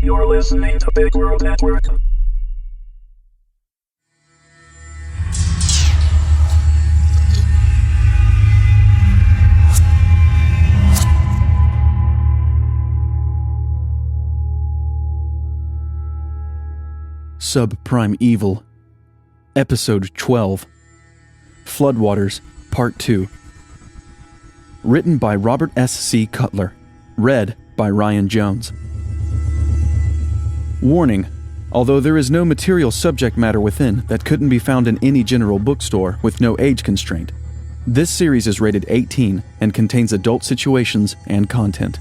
You're listening to Big World Network. Subprimeval, Episode 12, Floodwaters, Part 2. Written by Robert S. C. Cutler. Read by Ryan Jones. Warning: although there is no material subject matter within that couldn't be found in any general bookstore with no age constraint, this series is rated 18 and contains adult situations and content.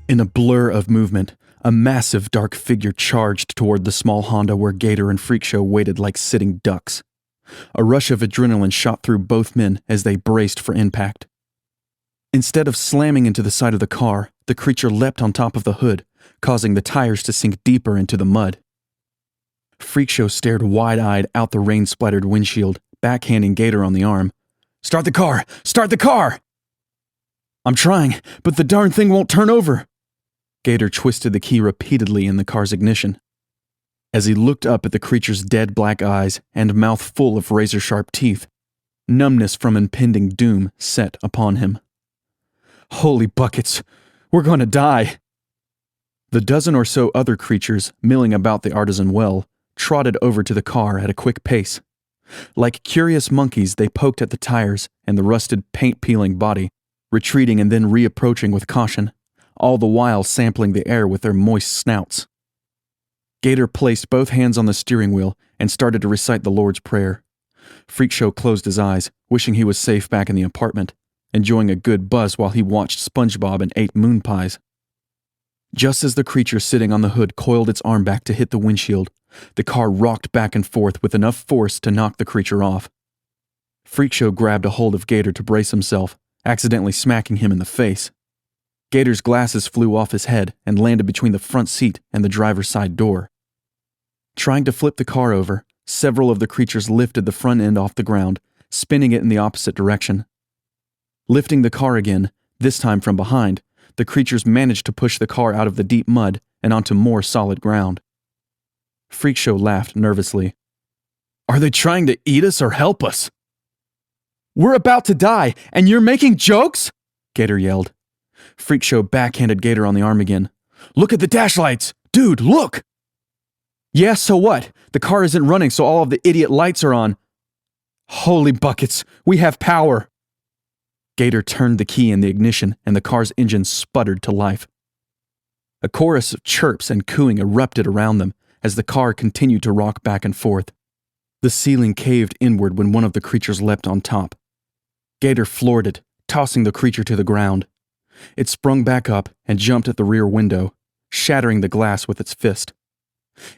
In a blur of movement, a massive dark figure charged toward the small Honda where Gator and Freakshow waited like sitting ducks. A rush of adrenaline shot through both men as they braced for impact. Instead of slamming into the side of the car, the creature leapt on top of the hood, causing the tires to sink deeper into the mud. Freakshow stared wide-eyed out the rain-splattered windshield, backhanding Gator on the arm. "Start the car! Start the car!" "I'm trying, but the darn thing won't turn over." Gator twisted the key repeatedly in the car's ignition. As he looked up at the creature's dead black eyes and mouth full of razor-sharp teeth, numbness from impending doom set upon him. "Holy buckets! We're gonna die!" The dozen or so other creatures milling about the artisan well trotted over to the car at a quick pace. Like curious monkeys, they poked at the tires and the rusted paint-peeling body, retreating and then reapproaching with caution, all the while sampling the air with their moist snouts. Gator placed both hands on the steering wheel and started to recite the Lord's Prayer. Freakshow closed his eyes, wishing he was safe back in the apartment, enjoying a good buzz while he watched SpongeBob and ate moon pies. Just as the creature sitting on the hood coiled its arm back to hit the windshield, the car rocked back and forth with enough force to knock the creature off. Freakshow grabbed a hold of Gator to brace himself, accidentally smacking him in the face. Gator's glasses flew off his head and landed between the front seat and the driver's side door. Trying to flip the car over, several of the creatures lifted the front end off the ground, spinning it in the opposite direction. Lifting the car again, this time from behind, the creatures managed to push the car out of the deep mud and onto more solid ground. Freakshow laughed nervously. "Are they trying to eat us or help us?" "We're about to die, and you're making jokes?" Gator yelled. Freakshow backhanded Gator on the arm again. "Look at the dash lights! Dude, look!" "Yeah, so what? The car isn't running, so all of the idiot lights are on." "Holy buckets, we have power!" Gator turned the key in the ignition, and the car's engine sputtered to life. A chorus of chirps and cooing erupted around them as the car continued to rock back and forth. The ceiling caved inward when one of the creatures leapt on top. Gator floored it, tossing the creature to the ground. It sprung back up and jumped at the rear window, shattering the glass with its fist.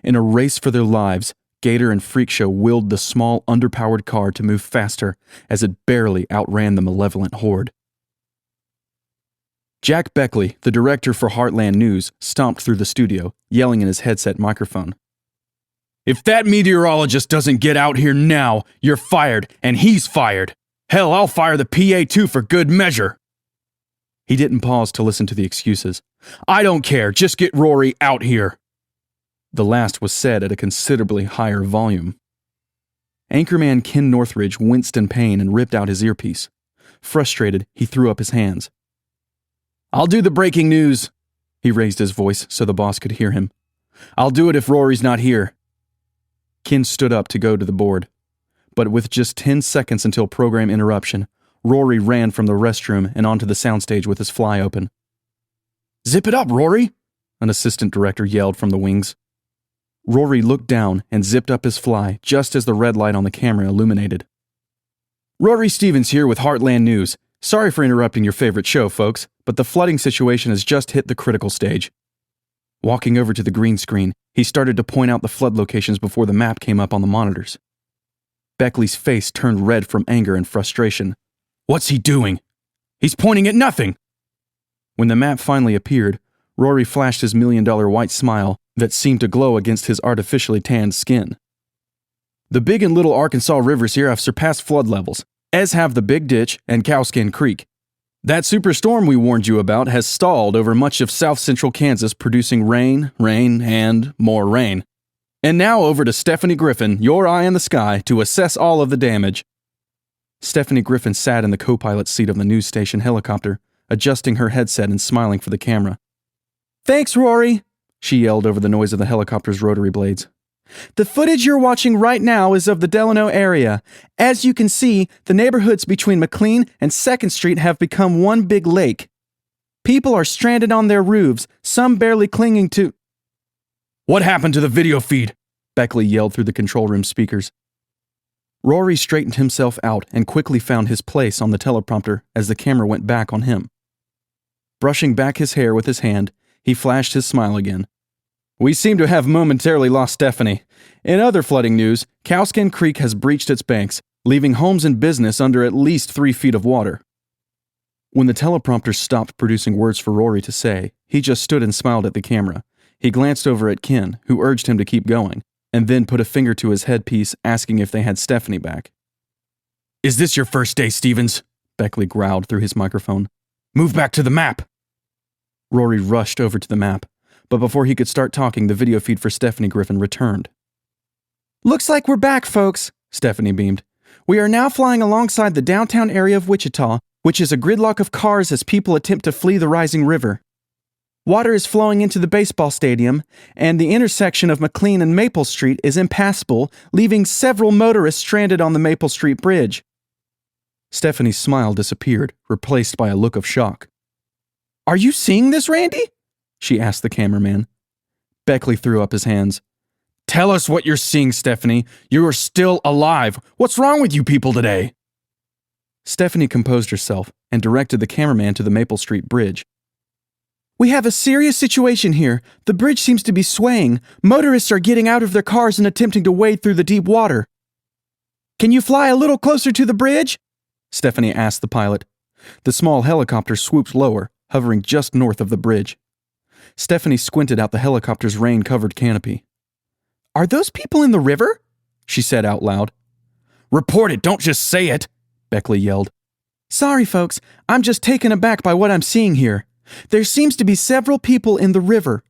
In a race for their lives, Gator and Freakshow willed the small, underpowered car to move faster as it barely outran the malevolent horde. Jack Beckley, the director for Heartland News, stomped through the studio, yelling in his headset microphone. "If that meteorologist doesn't get out here now, you're fired, and he's fired. Hell, I'll fire the PA too for good measure." He didn't pause to listen to the excuses. "I don't care, just get Rory out here." The last was said at a considerably higher volume. Anchorman Ken Northridge winced in pain and ripped out his earpiece. Frustrated, he threw up his hands. "I'll do the breaking news." He raised his voice so the boss could hear him. "I'll do it if Rory's not here." Ken stood up to go to the board. But with just 10 seconds until program interruption, Rory ran from the restroom and onto the soundstage with his fly open. "Zip it up, Rory!" an assistant director yelled from the wings. Rory looked down and zipped up his fly just as the red light on the camera illuminated. "Rory Stevens here with Heartland News. Sorry for interrupting your favorite show, folks, but the flooding situation has just hit the critical stage." Walking over to the green screen, he started to point out the flood locations before the map came up on the monitors. Beckley's face turned red from anger and frustration. "What's he doing? He's pointing at nothing!" When the map finally appeared, Rory flashed his $1,000,000 white smile that seemed to glow against his artificially tanned skin. "The Big and Little Arkansas rivers here have surpassed flood levels, as have the Big Ditch and Cowskin Creek. That superstorm we warned you about has stalled over much of south-central Kansas, producing rain, and more rain. And now over to Stephanie Griffin, your eye in the sky, to assess all of the damage. Stephanie Griffin sat in the co-pilot seat of the news station helicopter, adjusting her headset and smiling for the camera. "Thanks, Rory," she yelled over the noise of the helicopter's rotary blades. "The footage you're watching right now is of the Delano area. As you can see, the neighborhoods between McLean and 2nd Street have become one big lake. People are stranded on their roofs, some barely clinging to—" "What happened to the video feed?" Beckley yelled through the control room speakers. Rory straightened himself out and quickly found his place on the teleprompter as the camera went back on him. Brushing back his hair with his hand, he flashed his smile again. "We seem to have momentarily lost Stephanie. In other flooding news, Cowskin Creek has breached its banks, leaving homes and business under at least 3 feet of water." When the teleprompter stopped producing words for Rory to say, he just stood and smiled at the camera. He glanced over at Ken, who urged him to keep going, and then put a finger to his headpiece, asking if they had Stephanie back. "Is this your first day, Stevens?" Beckley growled through his microphone. "Move back to the map." Rory rushed over to the map, but before he could start talking, the video feed for Stephanie Griffin returned. "Looks like we're back, folks," Stephanie beamed. "We are now flying alongside the downtown area of Wichita, which is a gridlock of cars as people attempt to flee the rising river. Water is flowing into the baseball stadium, and the intersection of McLean and Maple Street is impassable, leaving several motorists stranded on the Maple Street Bridge." Stephanie's smile disappeared, replaced by a look of shock. "Are you seeing this, Randy?" she asked the cameraman. Beckley threw up his hands. "Tell us what you're seeing, Stephanie. You are still alive. What's wrong with you people today?" Stephanie composed herself and directed the cameraman to the Maple Street Bridge. "We have a serious situation here. The bridge seems to be swaying. Motorists are getting out of their cars and attempting to wade through the deep water." "Can you fly a little closer to the bridge?" Stephanie asked the pilot. The small helicopter swooped lower, hovering just north of the bridge. Stephanie squinted out the helicopter's rain-covered canopy. "Are those people in the river?" she said out loud. "Report it, don't just say it," Beckley yelled. "Sorry, folks, I'm just taken aback by what I'm seeing here. There seems to be several people in the river.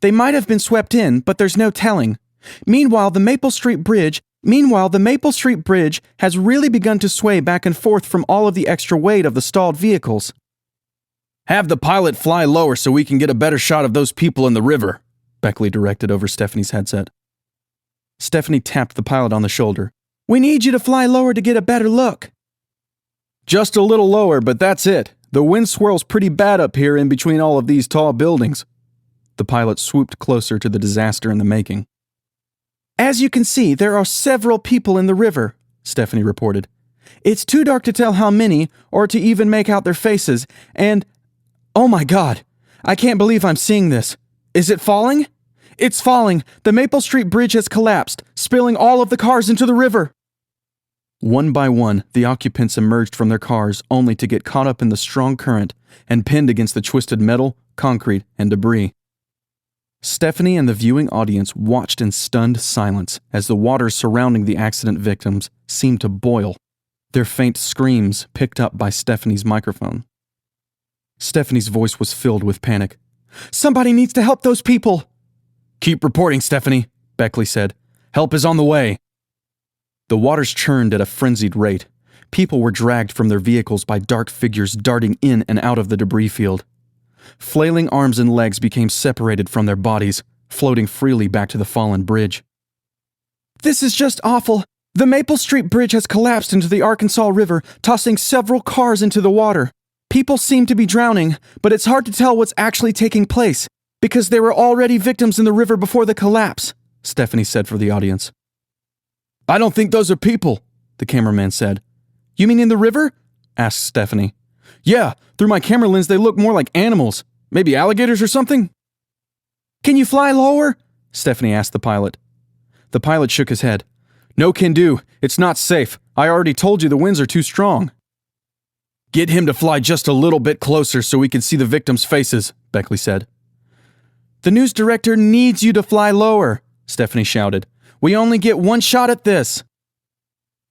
They might have been swept in, but there's no telling. Meanwhile, the Maple Street Bridge has really begun to sway back and forth from all of the extra weight of the stalled vehicles." "Have the pilot fly lower so we can get a better shot of those people in the river," Beckley directed over Stephanie's headset. Stephanie tapped the pilot on the shoulder. "We need you to fly lower to get a better look." "Just a little lower, but that's it. The wind swirls pretty bad up here in between all of these tall buildings." The pilot swooped closer to the disaster in the making. "As you can see, there are several people in the river," Stephanie reported. "It's too dark to tell how many, or to even make out their faces, and... oh my God! I can't believe I'm seeing this. Is it falling? It's falling! The Maple Street Bridge has collapsed, spilling all of the cars into the river!" One by one, the occupants emerged from their cars only to get caught up in the strong current and pinned against the twisted metal, concrete, and debris. Stephanie and the viewing audience watched in stunned silence as the waters surrounding the accident victims seemed to boil, their faint screams picked up by Stephanie's microphone. Stephanie's voice was filled with panic. "Somebody needs to help those people!" "Keep reporting, Stephanie," Beckley said. "Help is on the way." The waters churned at a frenzied rate. People were dragged from their vehicles by dark figures darting in and out of the debris field. Flailing arms and legs became separated from their bodies, floating freely back to the fallen bridge. "This is just awful. The Maple Street Bridge has collapsed into the Arkansas River, tossing several cars into the water. People seem to be drowning, but it's hard to tell what's actually taking place, because there were already victims in the river before the collapse," Stephanie said for the audience. "I don't think those are people," the cameraman said. "You mean in the river?" asked Stephanie. "Yeah, through my camera lens they look more like animals. Maybe alligators or something?" "Can you fly lower?" Stephanie asked the pilot. The pilot shook his head. "No can do. It's not safe. I already told you the winds are too strong." "Get him to fly just a little bit closer so we can see the victims' faces," Beckley said. "The news director needs you to fly lower," Stephanie shouted. "We only get one shot at this."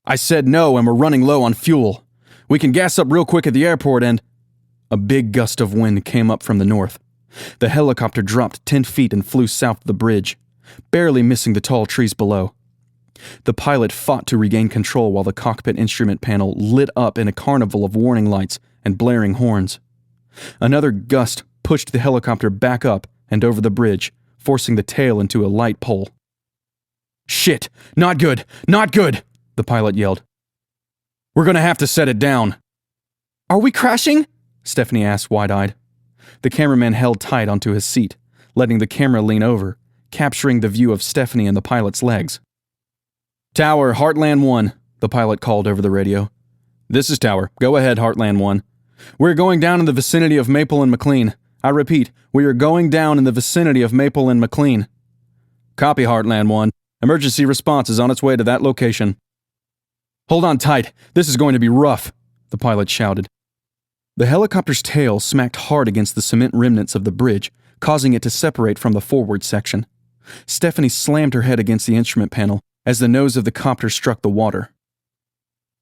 "I said no, and we're running low on fuel. We can gas up real quick at the airport and..." A big gust of wind came up from the north. The helicopter dropped 10 feet and flew south of the bridge, barely missing the tall trees below. The pilot fought to regain control while the cockpit instrument panel lit up in a carnival of warning lights and blaring horns. Another gust pushed the helicopter back up and over the bridge, forcing the tail into a light pole. "Shit! Not good! Not good!" the pilot yelled. "We're gonna have to set it down." "Are we crashing?" Stephanie asked wide-eyed. The cameraman held tight onto his seat, letting the camera lean over, capturing the view of Stephanie and the pilot's legs. "Tower, Heartland 1, the pilot called over the radio. "This is Tower. Go ahead, Heartland 1. We're going down in the vicinity of Maple and McLean. I repeat, we are going down in the vicinity of Maple and McLean." "Copy, Heartland 1. Emergency response is on its way to that location." "Hold on tight. This is going to be rough," the pilot shouted. The helicopter's tail smacked hard against the cement remnants of the bridge, causing it to separate from the forward section. Stephanie slammed her head against the instrument panel as the nose of the copter struck the water.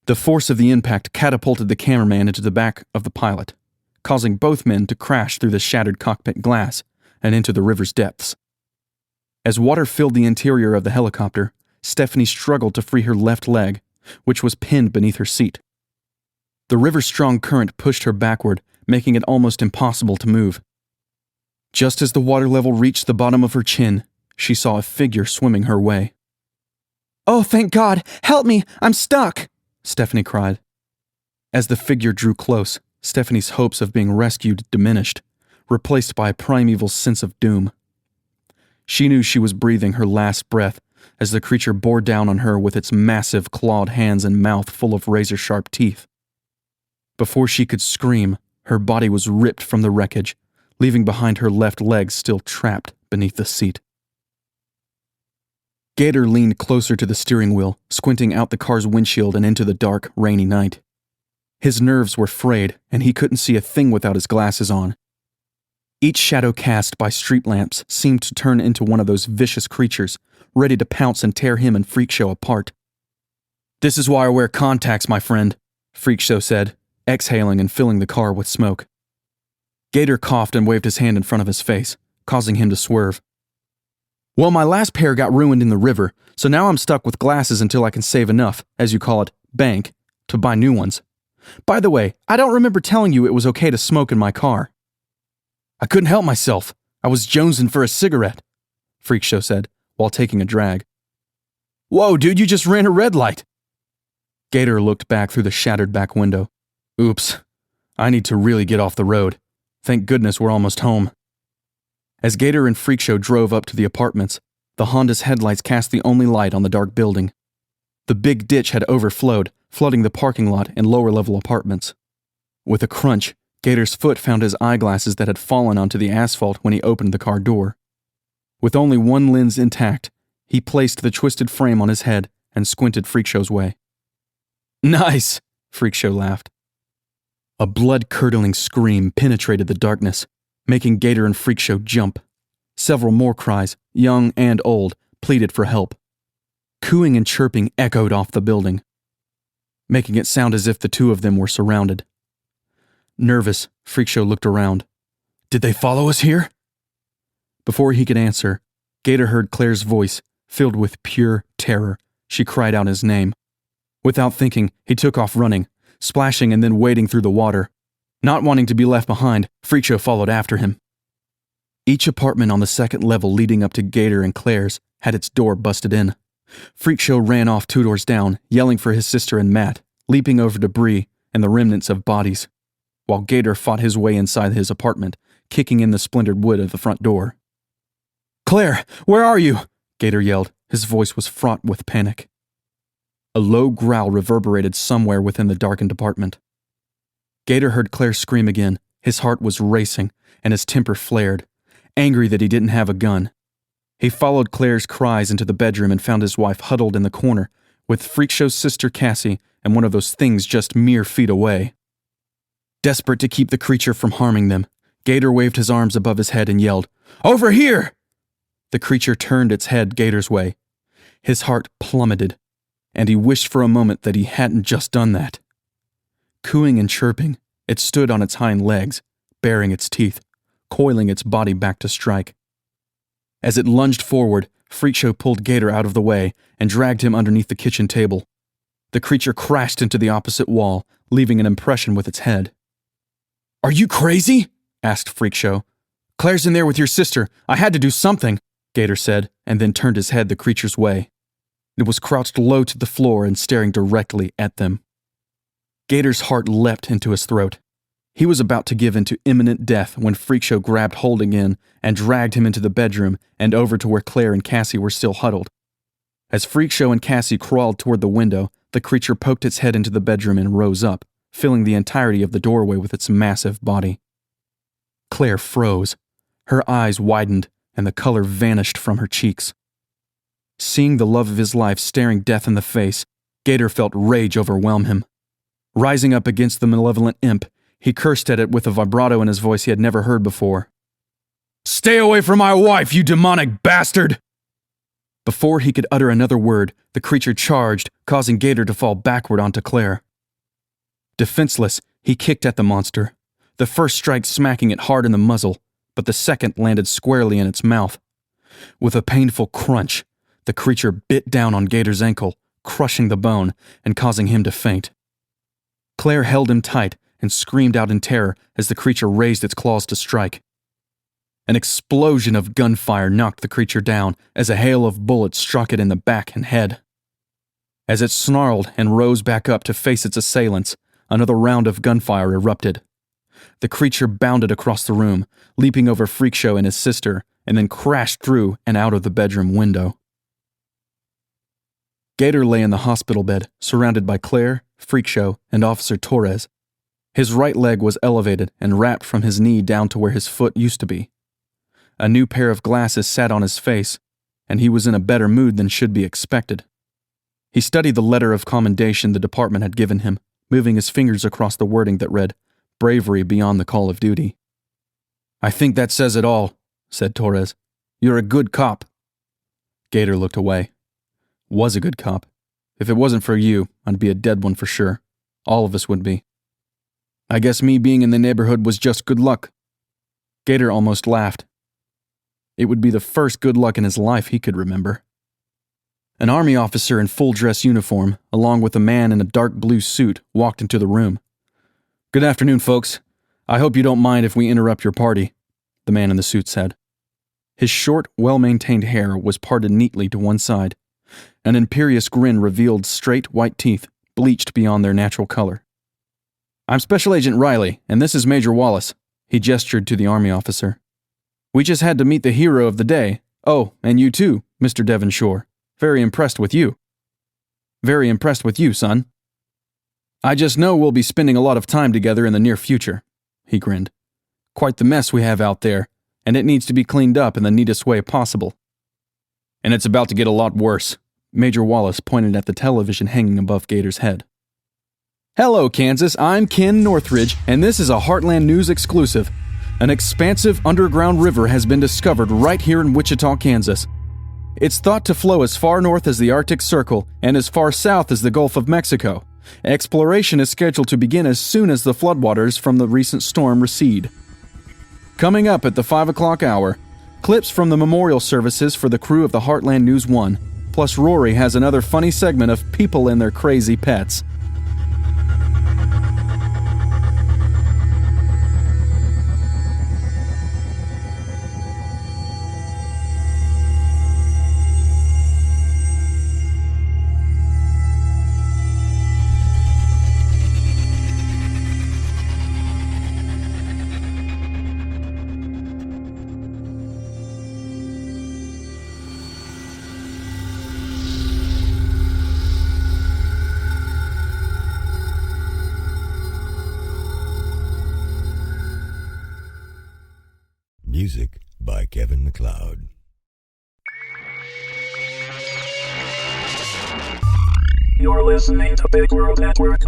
The force of the impact catapulted the cameraman into the back of the pilot, causing both men to crash through the shattered cockpit glass and into the river's depths. As water filled the interior of the helicopter, Stephanie struggled to free her left leg, which was pinned beneath her seat. The river's strong current pushed her backward, making it almost impossible to move. Just as the water level reached the bottom of her chin, she saw a figure swimming her way. "Oh, thank God! Help me! I'm stuck!" Stephanie cried. As the figure drew close, Stephanie's hopes of being rescued diminished, replaced by a primeval sense of doom. She knew she was breathing her last breath as the creature bore down on her with its massive clawed hands and mouth full of razor-sharp teeth. Before she could scream, her body was ripped from the wreckage, leaving behind her left leg still trapped beneath the seat. Gator leaned closer to the steering wheel, squinting out the car's windshield and into the dark, rainy night. His nerves were frayed, and he couldn't see a thing without his glasses on. Each shadow cast by street lamps seemed to turn into one of those vicious creatures, ready to pounce and tear him and Freakshow apart. "This is why I wear contacts, my friend," Freakshow said, exhaling and filling the car with smoke. Gator coughed and waved his hand in front of his face, causing him to swerve. "Well, my last pair got ruined in the river, so now I'm stuck with glasses until I can save enough, as you call it, bank, to buy new ones. By the way, I don't remember telling you it was okay to smoke in my car." "I couldn't help myself. I was jonesing for a cigarette," Freakshow said, while taking a drag. "Whoa, dude, you just ran a red light." Gator looked back through the shattered back window. "Oops. I need to really get off the road. Thank goodness we're almost home." As Gator and Freakshow drove up to the apartments, the Honda's headlights cast the only light on the dark building. The big ditch had overflowed, flooding the parking lot and lower-level apartments. With a crunch, Gator's foot found his eyeglasses that had fallen onto the asphalt when he opened the car door. With only one lens intact, he placed the twisted frame on his head and squinted Freakshow's way. "Nice!" Freakshow laughed. A blood-curdling scream penetrated the darkness, making Gator and Freakshow jump. Several more cries, young and old, pleaded for help. Cooing and chirping echoed off the building, making it sound as if the two of them were surrounded. Nervous, Freakshow looked around. "Did they follow us here?" Before he could answer, Gator heard Claire's voice, filled with pure terror. She cried out his name. Without thinking, he took off running, splashing and then wading through the water. Not wanting to be left behind, Freakshow followed after him. Each apartment on the second level leading up to Gator and Claire's had its door busted in. Freakshow ran off 2 doors down, yelling for his sister and Matt, leaping over debris and the remnants of bodies, while Gator fought his way inside his apartment, kicking in the splintered wood of the front door. "Claire, where are you?" Gator yelled. His voice was fraught with panic. A low growl reverberated somewhere within the darkened apartment. Gator heard Claire scream again. His heart was racing, and his temper flared, angry that he didn't have a gun. He followed Claire's cries into the bedroom and found his wife huddled in the corner, with Freakshow's sister Cassie and one of those things just mere feet away. Desperate to keep the creature from harming them, Gator waved his arms above his head and yelled, "Over here!" The creature turned its head Gator's way. His heart plummeted, and he wished for a moment that he hadn't just done that. Cooing and chirping, It stood on its hind legs, baring its teeth, coiling its body back to strike. As it lunged forward, Freakshow pulled Gator out of the way and dragged him underneath the kitchen table. The creature crashed into the opposite wall, leaving an impression with its head. "Are you crazy?" asked Freakshow. "Claire's in there with your sister. I had to do something," Gator said, and then turned his head the creature's way. It was crouched low to the floor and staring directly at them. Gator's heart leapt into his throat. He was about to give in to imminent death when Freakshow grabbed hold again and dragged him into the bedroom and over to where Claire and Cassie were still huddled. As Freakshow and Cassie crawled toward the window, the creature poked its head into the bedroom and rose up, filling the entirety of the doorway with its massive body. Claire froze. Her eyes widened, and the color vanished from her cheeks. Seeing the love of his life staring death in the face, Gator felt rage overwhelm him. Rising up against the malevolent imp, he cursed at it with a vibrato in his voice he had never heard before. "Stay away from my wife, you demonic bastard!" Before he could utter another word, the creature charged, causing Gator to fall backward onto Claire. Defenseless, he kicked at the monster, the first strike smacking it hard in the muzzle, but the second landed squarely in its mouth. With a painful crunch, the creature bit down on Gator's ankle, crushing the bone and causing him to faint. Claire held him tight and screamed out in terror as the creature raised its claws to strike. An explosion of gunfire knocked the creature down as a hail of bullets struck it in the back and head. As it snarled and rose back up to face its assailants, another round of gunfire erupted. The creature bounded across the room, leaping over Freakshow and his sister, and then crashed through and out of the bedroom window. Gator lay in the hospital bed, surrounded by Claire, Freakshow, and Officer Torres. His right leg was elevated and wrapped from his knee down to where his foot used to be. A new pair of glasses sat on his face, and he was in a better mood than should be expected. He studied the letter of commendation the department had given him, moving his fingers across the wording that read, "Bravery beyond the call of duty." "I think that says it all," said Torres. "You're a good cop." Gator looked away. "Was a good cop. If it wasn't for you, I'd be a dead one for sure. All of us would be. I guess me being in the neighborhood was just good luck." Gator almost laughed. It would be the first good luck in his life he could remember. An army officer in full dress uniform, along with a man in a dark blue suit, walked into the room. "Good afternoon, folks. I hope you don't mind if we interrupt your party," the man in the suit said. His short, well-maintained hair was parted neatly to one side. An imperious grin revealed straight white teeth, bleached beyond their natural color. "I'm Special Agent Riley, and this is Major Wallace," he gestured to the army officer. "We just had to meet the hero of the day. Oh, and you too, Mr. Devonshore. Very impressed with you." "Very impressed with you, son." "I just know we'll be spending a lot of time together in the near future," he grinned. "Quite the mess we have out there, and it needs to be cleaned up in the neatest way possible." "And it's about to get a lot worse." Major Wallace pointed at the television hanging above Gator's head. "Hello, Kansas. I'm Ken Northridge, and this is a Heartland News exclusive. An expansive underground river has been discovered right here in Wichita, Kansas. It's thought to flow as far north as the Arctic Circle and as far south as the Gulf of Mexico. Exploration is scheduled to begin as soon as the floodwaters from the recent storm recede. Coming up at the 5 o'clock hour, clips from the memorial services for the crew of the Heartland News 1, plus Rory has another funny segment of people and their crazy pets. Music by Kevin MacLeod. You're listening to Big World Network.